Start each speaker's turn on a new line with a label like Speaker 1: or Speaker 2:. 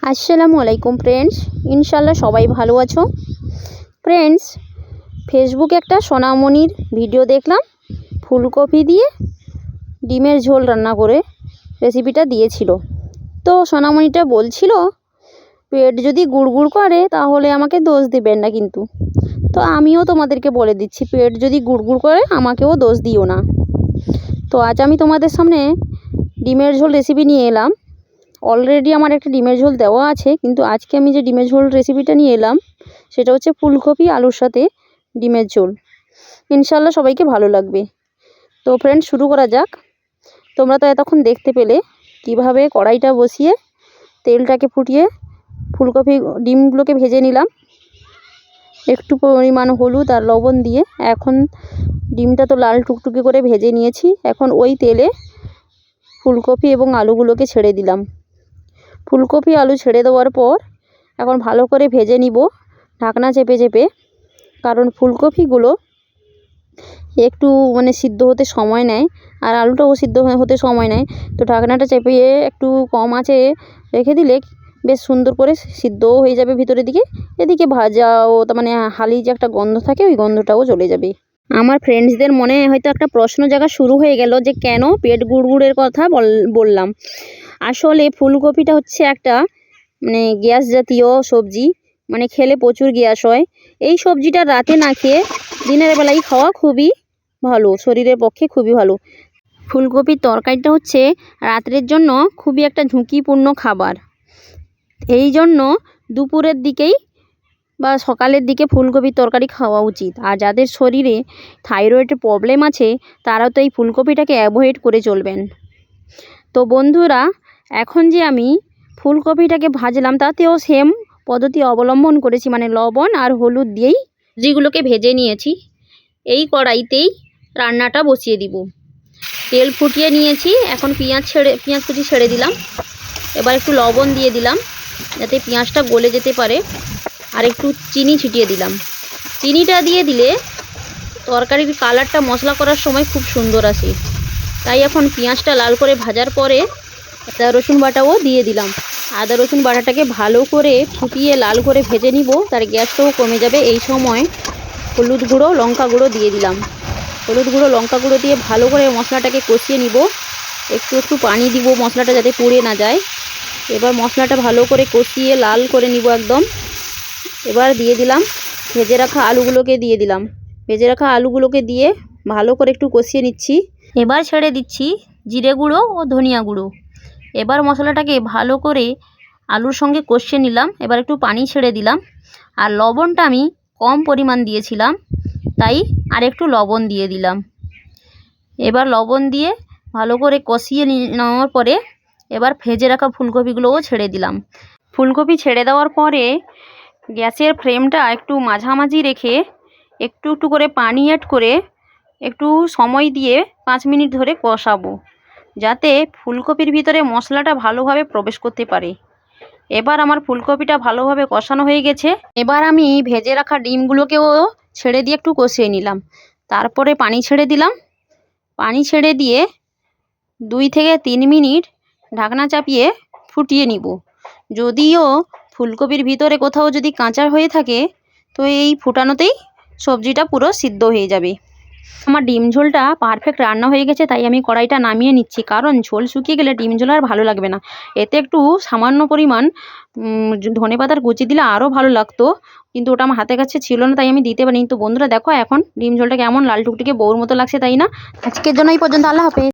Speaker 1: আসসালামু আলাইকুম ফ্রেন্ডস, ইনশাল্লাহ সবাই ভালো আছো। ফ্রেন্ডস, ফেসবুকে একটা সোনামণির ভিডিও দেখলাম, ফুলকপি দিয়ে ডিমের ঝোল রান্না করে রেসিপিটা দিয়েছিল। তো সোনামণিটা বলছিল পেট যদি গুড়গুড় করে তাহলে আমাকে দোষ দেবেন না কিন্তু। তো আমিও তোমাদেরকে বলে দিচ্ছি, পেট যদি গুড়গুড় করে আমাকেও দোষ দিও না। তো আজ আমি তোমাদের সামনে ডিমের ঝোল রেসিপি নিয়ে এলাম। অলরেডি আমার একটা ডিমের ঝোল দেওয়া আছে, কিন্তু আজকে আমি যে ডিমের ঝোল রেসিপিটা নিয়ে এলাম সেটা হচ্ছে ফুলকপি আলুর সাথে ডিমের ঝোল। ইনশাল্লাহ সবাইকে ভালো লাগবে। তো ফ্রেন্ড, শুরু করা যাক। তোমরা তো এতক্ষণ দেখতে পেলে কিভাবে কড়াইটা বসিয়ে তেলটাকে ফুটিয়ে ফুলকপি ডিমগুলোকে ভেজে নিলাম একটু পরিমাণ হলুদ আর লবণ দিয়ে। এখন ডিমটা তো লাল টুকটুকে করে ভেজে নিয়েছি, এখন ওই তেলে ফুলকপি এবং আলুগুলোকে ছেড়ে দিলাম। ফুলকপি আলু ছেড়ে দেওয়ার পর এখন ভালো করে ভেজে নিব ঢাকনা চেপে চেপে, কারণ ফুলকপিগুলো একটু সিদ্ধ হতে সময় নেয় আর আলুটাও সিদ্ধ হতে সময় নেয়। তো ঢাকনাটা চেপে একটু কম আঁচে রেখে দিলে বেশ সুন্দর করে সিদ্ধও হয়ে যাবে ভিতরের দিকে, এদিকে ভাজাও হালি যে একটা গন্ধ থাকে ওই গন্ধটাও চলে যাবে। আমার ফ্রেন্ডসদের মনে হয়তো একটা প্রশ্ন জাগা শুরু হয়ে গেল যে কেন পেট গুড়গুড়ের কথা বললাম। আসলে ফুলকপিটা হচ্ছে একটা গ্যাস জাতীয় সবজি, খেলে প্রচুর গ্যাস হয়। এই সবজিটা রাতে না খেয়ে দিনের বেলায় খাওয়া খুবই ভালো, শরীরের পক্ষে খুবই ভালো। ফুলকপির তরকারিটা হচ্ছে রাত্রের জন্য খুবই একটা ঝুঁকিপূর্ণ খাবার। এই জন্য দুপুরের দিকেই বা সকালের দিকে ফুলকপির তরকারি খাওয়া উচিত। আর যাদের শরীরে থাইরয়েডের প্রবলেম আছে তারা তো এই ফুলকপিটাকে অ্যাভয়েড করে চলবেন। তো বন্ধুরা, এখন যে আমি ফুলকপিটাকে ভাজলাম তাতেও সেম পদ্ধতি অবলম্বন করেছি, লবণ আর হলুদ দিয়েই সবজিগুলোকে ভেজে নিয়েছি। এই কড়াইতেই রান্নাটা বসিয়ে দিব। তেল ফুটিয়ে নিয়েছি, এখন পেঁয়াজ কুচি ছেড়ে দিলাম। এবার একটু লবণ দিয়ে দিলাম যাতে পেঁয়াজটা গলে যেতে পারে, আর একটু চিনি ছিটিয়ে দিলাম। চিনিটা দিয়ে দিলে তরকারির কালারটা মশলা করার সময় খুব সুন্দর আসে। তাই এখন পেঁয়াজটা লাল করে ভাজার পরে আদা রসুন বাটাও দিয়ে দিলাম। আদা রসুন বাটাটাকে ভালো করে ফুটিয়ে লাল করে ভেজে নিব, তার গ্যাসটাও কমে যাবে। এই সময় হলুদ গুঁড়ো লঙ্কা গুঁড়ো দিয়ে দিলাম। হলুদ গুঁড়ো লঙ্কা গুঁড়ো দিয়ে ভালো করে মশলাটাকে কষিয়ে নিব। একটু একটু পানি দিব মশলাটা যাতে পুড়ে না যায়। এবার মশলাটা ভালো করে কষিয়ে লাল করে নিব একদম। এবার দিয়ে দিলাম ভেজে রাখা আলুগুলোকে দিয়ে দিলাম। ভেজে রাখা আলুগুলোকে দিয়ে ভালো করে একটু কষিয়ে নিচ্ছি। এবার ছেড়ে দিচ্ছি জিরে গুঁড়ো ও ধনিয়া গুঁড়ো। এবার মশলাটাকে ভালো করে আলুর সঙ্গে কষিয়ে নিলাম। এবার একটু পানি ছেড়ে দিলাম। আর লবণটা আমি কম পরিমাণ দিয়েছিলাম, তাই আর একটু লবণ দিয়ে দিলাম। এবার লবণ দিয়ে ভালো করে কষিয়ে নেওয়ার পরে এবার ভেজে রাখা ফুলকপিগুলোও ছেড়ে দিলাম। ফুলকপি ছেড়ে দেওয়ার পরে গ্যাসের ফ্লেমটা একটু মাঝামাঝি রেখে একটু একটু করে পানি অ্যাড করে একটু সময় দিয়ে 5 মিনিট ধরে কষাবো, যাতে ফুলকপির ভিতরে মশলাটা ভালোভাবে প্রবেশ করতে পারে। এবার আমার ফুলকপিটা ভালোভাবে কষানো হয়ে গেছে। এবার আমি ভেজে রাখা ডিমগুলোকেও ছেড়ে দিয়ে একটু কষিয়ে নিলাম। তারপরে পানি ছেড়ে দিলাম। পানি ছেড়ে দিয়ে 2 থেকে 3 মিনিট ঢাকনা চাপিয়ে ফুটিয়ে নিব। যদিও ফুলকপির ভিতরে কোথাও যদি কাঁচা হয়ে থাকে তো এই ফুটানোতেই সবজিটা পুরো সিদ্ধ হয়ে যাবে। আমার ডিম ঝোলটা পারফেক্ট রান্না হয়ে গেছে, তাই আমি কড়াইটা নামিয়ে নিচ্ছি, কারণ ঝোল শুকিয়ে গেলে ডিম ঝোল আর ভালো লাগবে না। এতে একটু সামান্য পরিমাণ ধনেপাতার কুচি দিলে আরও ভালো লাগতো, কিন্তু ওটা আমার হাতের কাছে ছিল না তাই আমি দিতে পারিনি। তো বন্ধুরা দেখো এখন ডিম ঝোলটা কেমন লাল টুকটুকে বউর মতো লাগছে, তাই না? আজকের জন্য এই পর্যন্ত। আল্লাহ হাফেজ।